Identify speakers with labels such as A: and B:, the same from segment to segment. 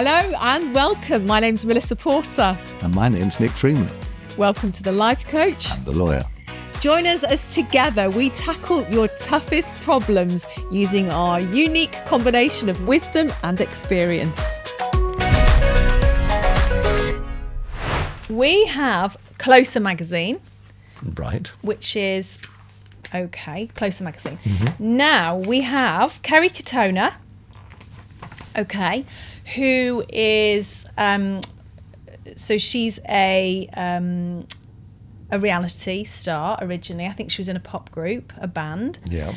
A: Hello and welcome. My name's Melissa Porter.
B: And my name's Nick Freeman.
A: Welcome to The Life Coach.
B: I'm the lawyer.
A: Join us as together we tackle your toughest problems using our unique combination of wisdom and experience. We have Closer magazine.
B: Right.
A: Which is, Closer magazine. Mm-hmm. Now we have Kerry Katona, who is, so she's a reality star originally. I think she was in a pop group, a band.
B: Yeah.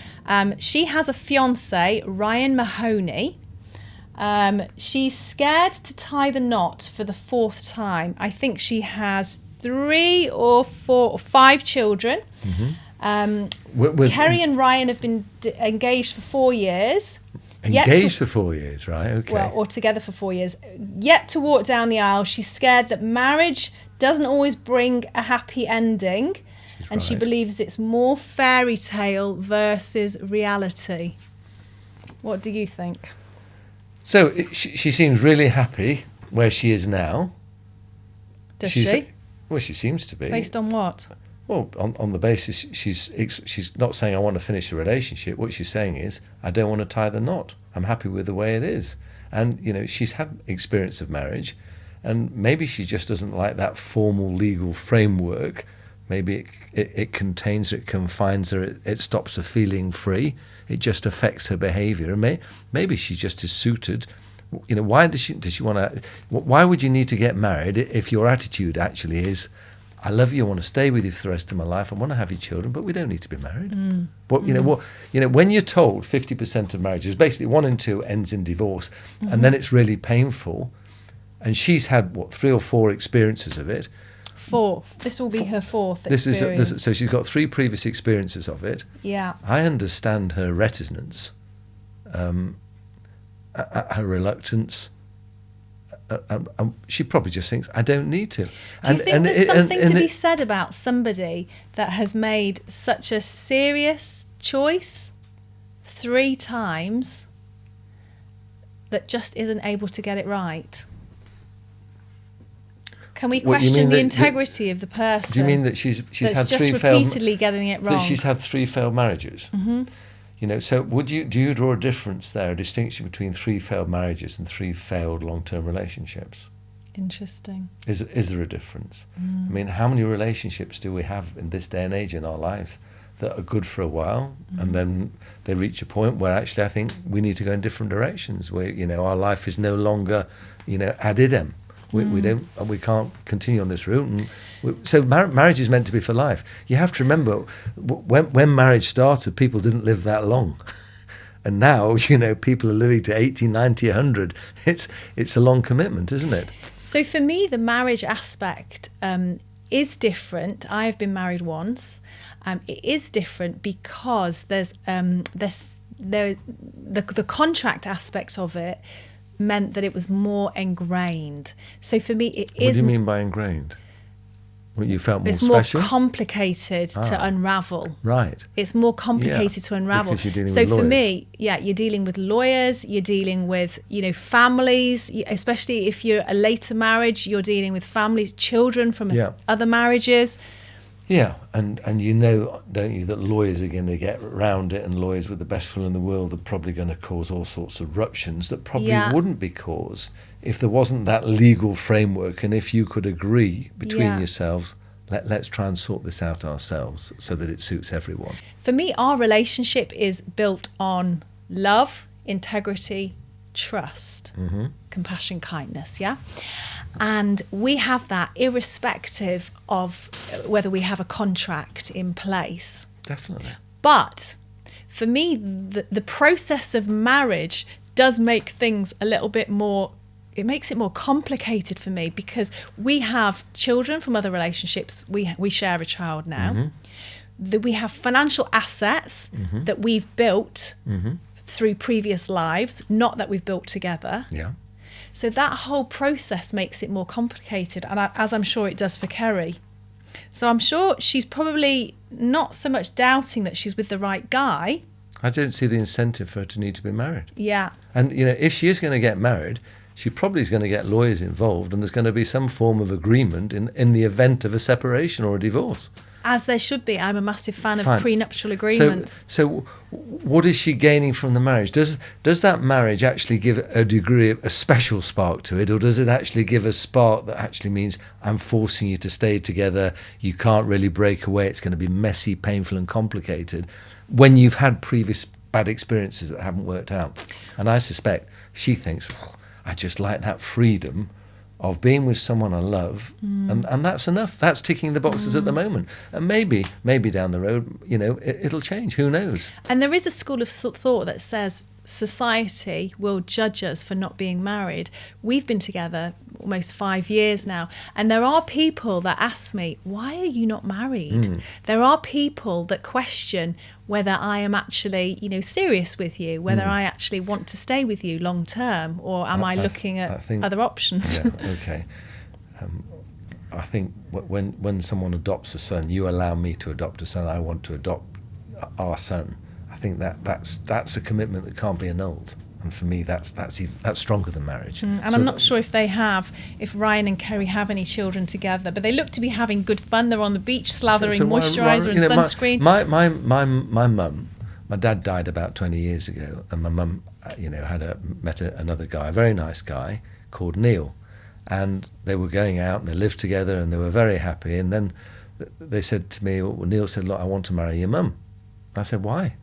A: She has a fiance, Ryan Mahoney. She's scared to tie the knot for the fourth time. I think she has 3 or 4 or 5 children. Mm-hmm. Kerry and Ryan have been engaged for 4 years.
B: Engaged for 4 years, right? Okay.
A: Well, or together for 4 years. Yet to walk down the aisle. She's scared that marriage doesn't always bring a happy ending. And she believes it's more fairy tale versus reality. What do you think?
B: So she seems really happy where she is now.
A: Does she?
B: Well, she seems to be.
A: Based on what?
B: Well, on the basis she's not saying I want to finish the relationship. What she's saying is I don't want to tie the knot. I'm happy with the way it is. And, you know, she's had experience of marriage, and maybe she just doesn't like that formal legal framework. Maybe it contains her, it confines her, it stops her feeling free. It just affects her behaviour. And maybe she just is suited. You know, why does she want to? Why would you need to get married if your attitude actually is, I love you, I want to stay with you for the rest of my life, I want to have your children, but we don't need to be married. But when you're told 50% of marriages, basically 1 in 2 ends in divorce, and then it's really painful, and she's had 3 or 4 experiences of it.
A: 4. This will be her 4th experience.
B: So she's got 3 previous experiences of it.
A: Yeah.
B: I understand her reticence, her reluctance. She probably just thinks, I don't need to.
A: Do you think there's something to be said about somebody that has made such a serious choice 3 times that just isn't able to get it right? Can we question the integrity of the person?
B: Do you mean that she's had
A: just
B: 3
A: repeatedly getting it wrong?
B: That she's had 3 failed marriages? Mm-hmm. You know, so do you draw a difference there, a distinction between 3 failed marriages and 3 failed long-term relationships?
A: Interesting.
B: Is there a difference? I mean, how many relationships do we have in this day and age in our life that are good for a while, and then they reach a point where actually I think we need to go in different directions, where, you know, our life is no longer, you know, ad idem. We can't continue on this route. So marriage is meant to be for life. You have to remember, when marriage started, people didn't live that long. And now, you know, people are living to 80, 90, 100. It's a long commitment, isn't it?
A: So for me, the marriage aspect is different. I have been married once. It is different because there's the contract aspect of it meant that it was more ingrained. So for me, it is.
B: What do you mean by ingrained? Well, you felt more
A: it's
B: special?
A: More complicated to unravel.
B: Right.
A: It's more complicated to unravel.
B: Because you're dealing
A: so
B: with
A: for
B: lawyers.
A: me, you're dealing with lawyers, you're dealing with, you know, families, especially if you're a later marriage, you're dealing with families, children from other marriages.
B: Yeah, and you know, don't you, that lawyers are going to get around it, and lawyers with the best will in the world are probably going to cause all sorts of ruptions that probably wouldn't be caused if there wasn't that legal framework, and if you could agree between yourselves, let's try and sort this out ourselves so that it suits everyone.
A: For me, our relationship is built on love, integrity, trust, compassion, kindness, and we have that irrespective of whether we have a contract in place.
B: Definitely.
A: But for me, the process of marriage does make things a little bit more, it makes it more complicated for me, because we have children from other relationships. We share a child now. We have financial assets that we've built through previous lives, not that we've built together.
B: Yeah.
A: So that whole process makes it more complicated, and as I'm sure it does for Kerry. So I'm sure she's probably not so much doubting that she's with the right guy.
B: I don't see the incentive for her to need to be married.
A: Yeah.
B: And, you know, if she is going to get married, she probably is going to get lawyers involved, and there's going to be some form of agreement in the event of a separation or a divorce.
A: As there should be. I'm a massive fan
B: Fine.
A: of prenuptial agreements.
B: So what is she gaining from the marriage? Does that marriage actually give a degree of a special spark to it, or does it actually give a spark that actually means I'm forcing you to stay together, you can't really break away, it's going to be messy, painful and complicated when you've had previous bad experiences that haven't worked out? And I suspect she thinks, well, I just like that freedom of being with someone I love, and that's enough. That's ticking the boxes at the moment. And maybe down the road, it'll change. Who knows?
A: And there is a school of thought that says society will judge us for not being married. We've been together almost 5 years now, and there are people that ask me, why are you not married? There are people that question whether I am actually, serious with you, whether I actually want to stay with you long term, or am I looking at other options?
B: Yeah, okay. I think when someone adopts a son, you allow me to adopt a son, I want to adopt our son. I think that's a commitment that can't be annulled. And for me, that's stronger than marriage.
A: And I'm not sure if Ryan and Kerry have any children together, but they look to be having good fun. They're on the beach slathering moisturiser and sunscreen.
B: My mum, my dad died about 20 years ago, and my mum, met another guy, a very nice guy called Neil, and they were going out and they lived together and they were very happy. And then they said to me, Neil said, look, I want to marry your mum. I said, why?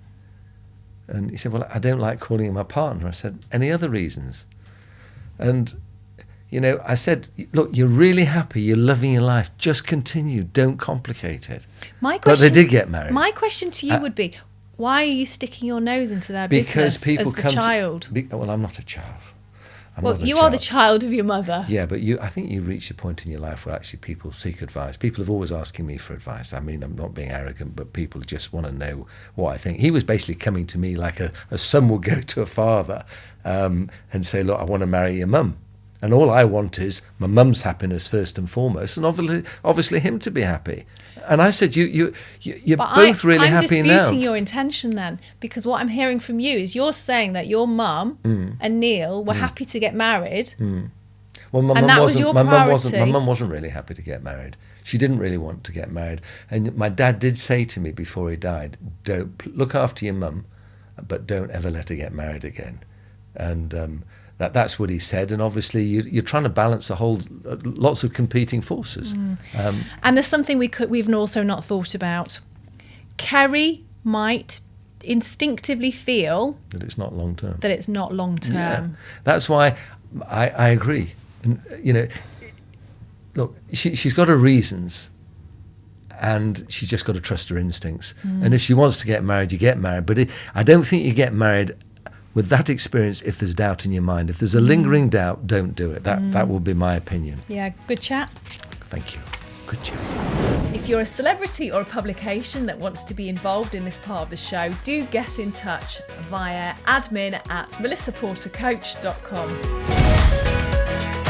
B: And he said, well, I don't like calling him my partner. I said, any other reasons? And, I said, look, you're really happy, you're loving your life, just continue, don't complicate it. But they did get married.
A: My question to you would be, why are you sticking your nose into their
B: because
A: business
B: people
A: as the child?
B: Well, I'm not a child.
A: You are the child of your mother.
B: Yeah, but I think you reach a point in your life where actually people seek advice. People have always asking me for advice. I mean, I'm not being arrogant, but people just want to know what I think. He was basically coming to me like a son would go to a father and say, look, I want to marry your mum. And all I want is my mum's happiness first and foremost, and obviously him to be happy. And I said, you're both really happy now. I'm
A: disputing your intention then, because what I'm hearing from you is you're saying that your mum and Neil were happy to get married.
B: Well, my mum wasn't really happy to get married. She didn't really want to get married. And my dad did say to me before he died, don't look after your mum, but don't ever let her get married again. And that's what he said. And obviously you're trying to balance lots of competing forces.
A: And there's something we've also not thought about. Kerry might instinctively feel
B: that it's not long term.
A: Yeah.
B: That's why I agree. And, look, she's got her reasons, and she's just got to trust her instincts. And if she wants to get married, you get married. But I don't think you get married with that experience if there's doubt in your mind. If there's a lingering doubt, don't do it. That will be my opinion.
A: Yeah, good chat.
B: Thank you. Good chat.
A: If you're a celebrity or a publication that wants to be involved in this part of the show, do get in touch via admin@melissaportercoach.com.